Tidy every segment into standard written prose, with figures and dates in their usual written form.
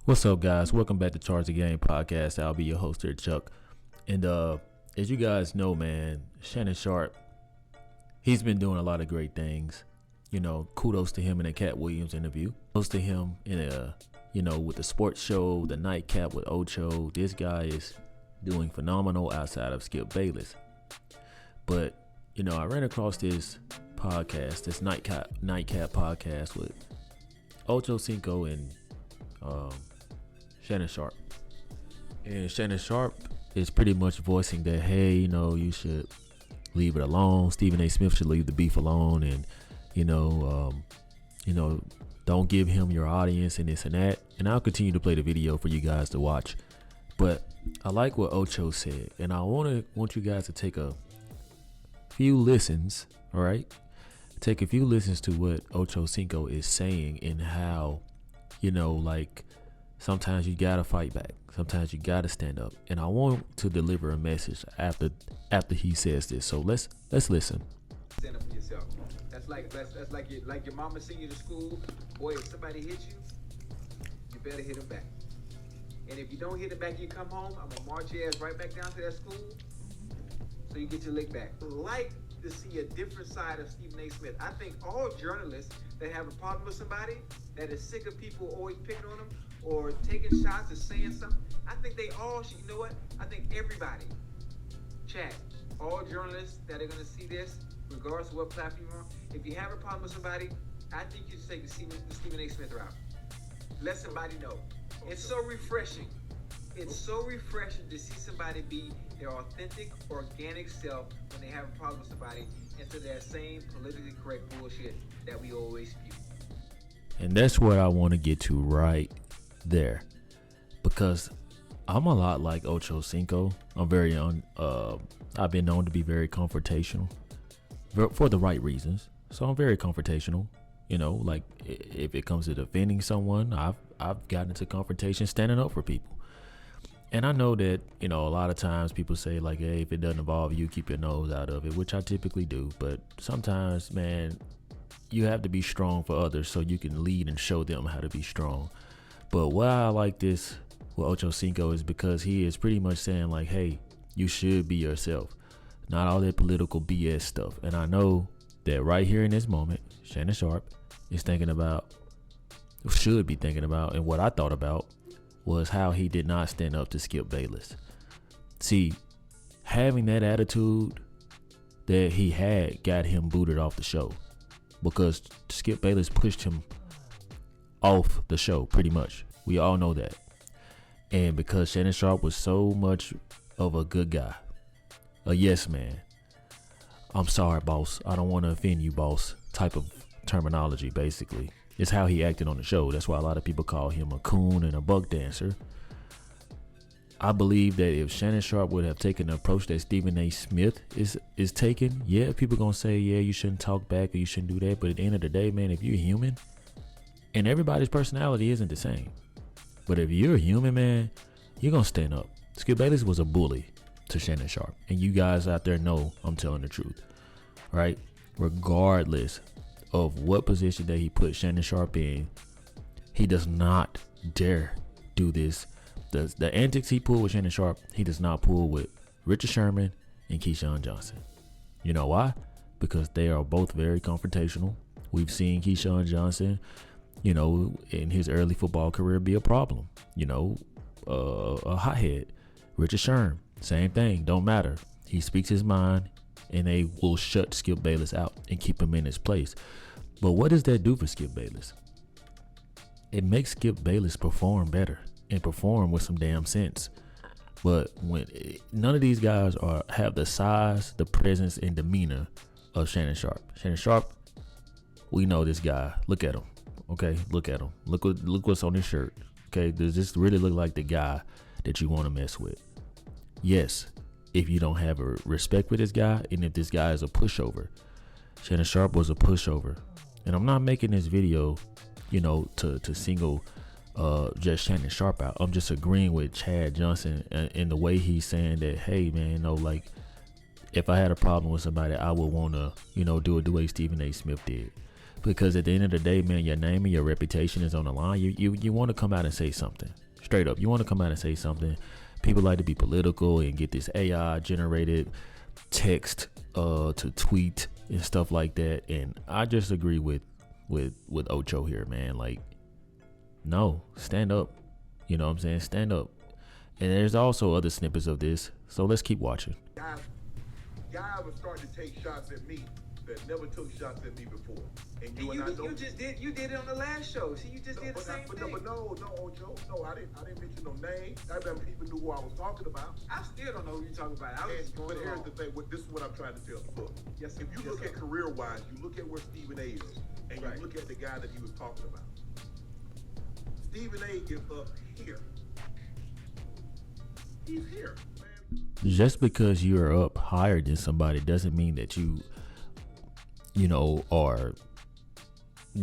What's up, guys? Welcome back to Charge the Game podcast. I'll be your host here, Chuck. And as you guys know, man, Shaannon Sharpe, he's been doing a lot of great things. You know, kudos to him in a Cat Williams interview. Kudos to him in with the sports show, the nightcap with Ocho. This guy is doing phenomenal outside of Skip Bayless. But, I ran across this podcast, this nightcap podcast with Ocho Cinco and Shaannon Sharpe. And Shaannon Sharpe is pretty much voicing that, hey, you should leave it alone. Stephen A. Smith should leave the beef alone, and don't give him your audience and this and that. And I'll continue to play the video for you guys to watch. But I like what Ocho said, and I want you guys to take a few listens. All right, take a few listens to what Ocho Cinco is saying and how, sometimes you gotta fight back. Sometimes you gotta stand up. And I want to deliver a message after he says this. So let's listen. Stand up for yourself. That's like your mama send you to school. Boy, if somebody hits you, you better hit them back. And if you don't hit them back, you come home, I'm gonna march your ass right back down to that school so you get your lick back. Like to see a different side of Stephen A. Smith. I think all journalists that have a problem with somebody that is sick of people always picking on them or taking shots or saying something, I think they all should, you know what? I think everybody, chat, all journalists that are going to see this, regardless of what platform you're on, if you have a problem with somebody, I think you should take the Stephen A. Smith route. Let somebody know. It's so refreshing. It's so refreshing to see somebody be their authentic, organic self when they have a problem with somebody instead of that same politically correct bullshit that we always spew. And that's what I want to get to right there, because I'm a lot like Ocho Cinco. I'm very I've been known to be very confrontational for the right reasons. So I'm very confrontational. Like if it comes to defending someone, I've gotten into confrontation standing up for people. And I know that, a lot of times people say like, hey, if it doesn't involve you, keep your nose out of it, which I typically do. But sometimes, man, you have to be strong for others so you can lead and show them how to be strong. But why I like this with Ocho Cinco is because he is pretty much saying like, hey, you should be yourself, not all that political BS stuff. And I know that right here in this moment, Shaannon Sharpe is should be thinking about, and what I thought about was how he did not stand up to Skip Bayless. See, having that attitude that he had got him booted off the show, because Skip Bayless pushed him off the show pretty much. We all know that. And because Shaannon Sharpe was so much of a good guy, a yes man, I'm sorry, boss, I don't want to offend you, boss, type of terminology, basically. It's how he acted on the show. That's why a lot of people call him a coon and a buck dancer. I believe that if Shaannon Sharpe would have taken the approach that Stephen A. Smith is taking, yeah, people gonna say, yeah, you shouldn't talk back or you shouldn't do that. But at the end of the day, man, if you're human, and everybody's personality isn't the same, but if you're a human, man, you're gonna stand up. Skip Bayless was a bully to Shaannon Sharpe, and you guys out there know I'm telling the truth, right? Regardless of what position that he put Shaannon Sharpe in, he does not dare do this. The antics he pulled with Shaannon Sharpe, he does not pull with Richard Sherman and Keyshawn Johnson. You know why? Because they are both very confrontational. We've seen Keyshawn Johnson, in his early football career be a problem. A hothead. Richard Sherman, same thing. Don't matter. He speaks his mind, and they will shut Skip Bayless out and keep him in his place. But what does that do for Skip Bayless? It makes Skip Bayless perform better and perform with some damn sense. But when none of these guys have the size, the presence, and demeanor of Shaannon Sharpe. Shaannon Sharpe, we know this guy. Look at him. Okay, look at him. Look what's on his shirt. Okay, does this really look like the guy that you want to mess with? Yes, if you don't have a respect for this guy, and if this guy is a pushover. Shaannon Sharpe was a pushover. And I'm not making this video, to single just Shaannon Sharpe out. I'm just agreeing with Chad Johnson in the way he's saying that, hey, man, if I had a problem with somebody, I would want to, do it the way Stephen A. Smith did. because at the end of the day, man, your name and your reputation is on the line. You want to come out and say something straight up. You want to come out and say something. People like to be political and get this AI generated text to tweet and stuff like that. And I just agree with Ocho here, man. Like, no, stand up. You know what I'm saying? Stand up. And there's also other snippets of this, so let's keep watching. Guys are starting to take shots at me that never took shots at me before. And you did it on the last show. See, you just did the same thing. No, Ocho. No, I didn't mention no names. I bet people knew who I was talking about. I still don't know who you're talking about. But here's the thing. This is what I'm trying to tell. Look, if you look at career-wise, you look at where Stephen A. is, and you look at the guy that he was talking about. Stephen A. is up here. He's here, man. Just because you're up higher than somebody doesn't mean that you are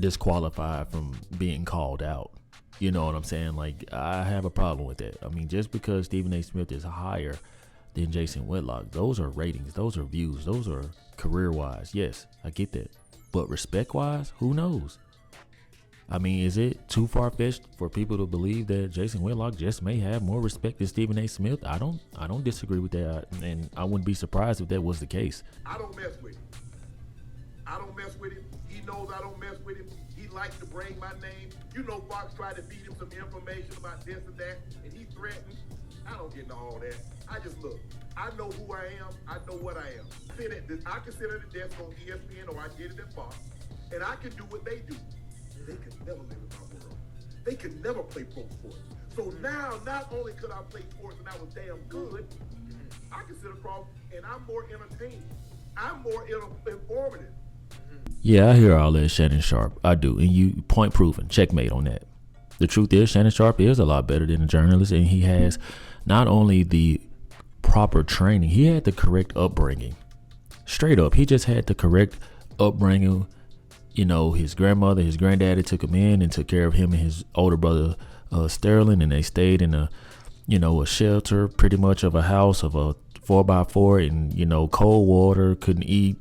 disqualified from being called out. You know what I'm saying? Like, I have a problem with that. I mean, just because Stephen A. Smith is higher than Jason Whitlock, those are ratings, those are views, those are career-wise. Yes, I get that. But respect-wise, who knows? I mean, is it too far-fetched for people to believe that Jason Whitlock just may have more respect than Stephen A. Smith? I don't disagree with that, and I wouldn't be surprised if that was the case. I don't mess with him. He knows I don't mess with him. He likes to bring my name. You know, Fox tried to feed him some information about this and that, and he threatened. I don't get into all that. I just look. I know who I am. I know what I am. I can sit at the desk on ESPN, or I did it at Fox, and I can do what they do. They could never live in my world. They could never play pro sports. So now, not only could I play sports and I was damn good, I can sit across and I'm more entertaining. I'm more informative. Yeah, I hear all that, Shannon Sharpe. I do. And you point proven. Checkmate on that. The truth is, Shannon Sharpe is a lot better than a journalist, and he has not only the proper training, he had the correct upbringing. Straight up, he just had the correct upbringing. You know, his grandmother, his granddaddy took him in and took care of him and his older brother, Sterling, and they stayed in a shelter, pretty much of a house of a 4x4 and, cold water, couldn't eat.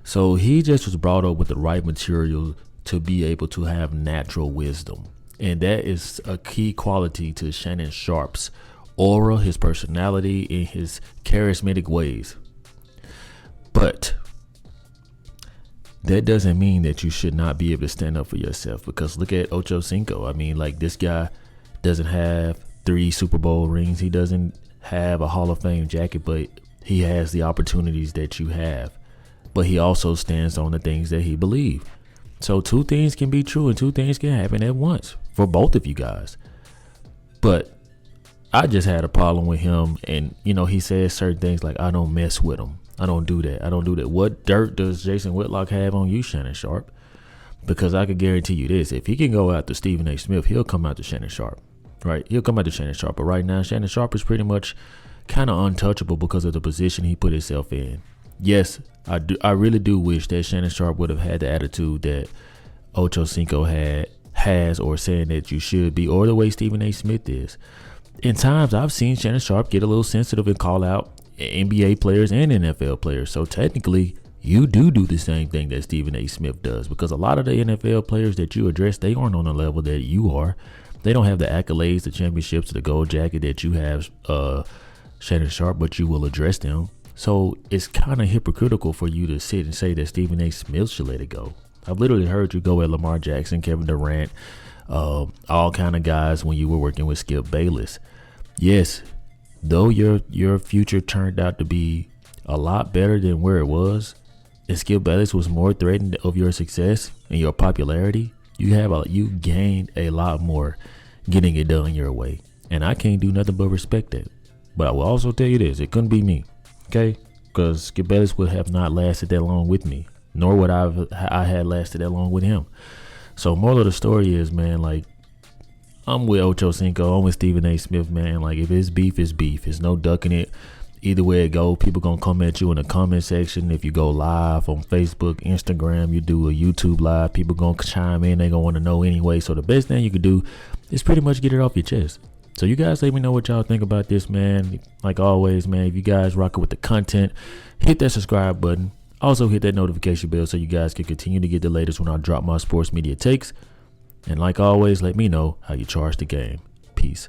So he just was brought up with the right material to be able to have natural wisdom. And that is a key quality to Shannon Sharpe's aura, his personality, and his charismatic ways. But that doesn't mean that you should not be able to stand up for yourself, because look at Ocho Cinco. I mean, like, this guy doesn't have 3 Super Bowl rings. He doesn't have a Hall of Fame jacket, but he has the opportunities that you have. But he also stands on the things that he believes. So 2 things can be true and 2 things can happen at once for both of you guys. But I just had a problem with him. And, he says certain things like, I don't mess with him. I don't do that. What dirt does Jason Whitlock have on you, Shannon Sharpe? Because I could guarantee you this. If he can go after Stephen A. Smith, he'll come after Shannon Sharpe. Right? He'll come after Shannon Sharpe. But right now, Shannon Sharpe is pretty much kind of untouchable because of the position he put himself in. Yes, I really do wish that Shannon Sharpe would have had the attitude that Ocho Cinco has, or saying that you should be, or the way Stephen A. Smith is. In times, I've seen Shannon Sharpe get a little sensitive and call out NBA players and NFL players. So technically, you do the same thing that Stephen A. Smith does, because a lot of the NFL players that you address, they aren't on the level that you are. They don't have the accolades, the championships, the gold jacket that you have, Shannon Sharpe, but you will address them. So it's kind of hypocritical for you to sit and say that Stephen A. Smith should let it go. I've literally heard you go at Lamar Jackson, Kevin Durant, all kind of guys when you were working with Skip Bayless. Yes, though your future turned out to be a lot better than where it was, and Skip Bayless was more threatened of your success and your popularity, you gained a lot more getting it done your way. And I can't do nothing but respect that. But I will also tell you this, it couldn't be me. Okay, because Skip Bayless would have not lasted that long with me, nor would I had lasted that long with him. So moral of the story is, man, like, I'm with Ocho Cinco, I'm with Stephen A. Smith, man. Like, if it's beef, it's beef. It's no ducking it. Either way it go, people gonna come at you in the comment section. If you go live on Facebook, Instagram, you do a YouTube live, people gonna chime in. They gonna want to know anyway. So the best thing you could do is pretty much get it off your chest. So you guys let me know what y'all think about this, man. Like always, man, if you guys rocking with the content, hit that subscribe button. Also, hit that notification bell so you guys can continue to get the latest when I drop my sports media takes. And like always, let me know how you charge the game. Peace.